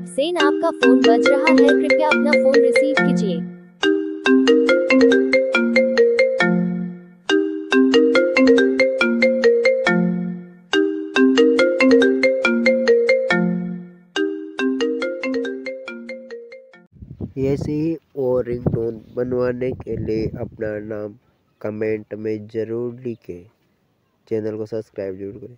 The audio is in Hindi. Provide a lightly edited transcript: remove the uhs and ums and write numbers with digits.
सेन, आपका फोन बज रहा है, कृपया अपना फोन रिसीव कीजिए। ऐसे ही और रिंगटोन बनवाने के लिए अपना नाम कमेंट में ज़रूर लिखें। चैनल को सब्सक्राइब जरूर करें।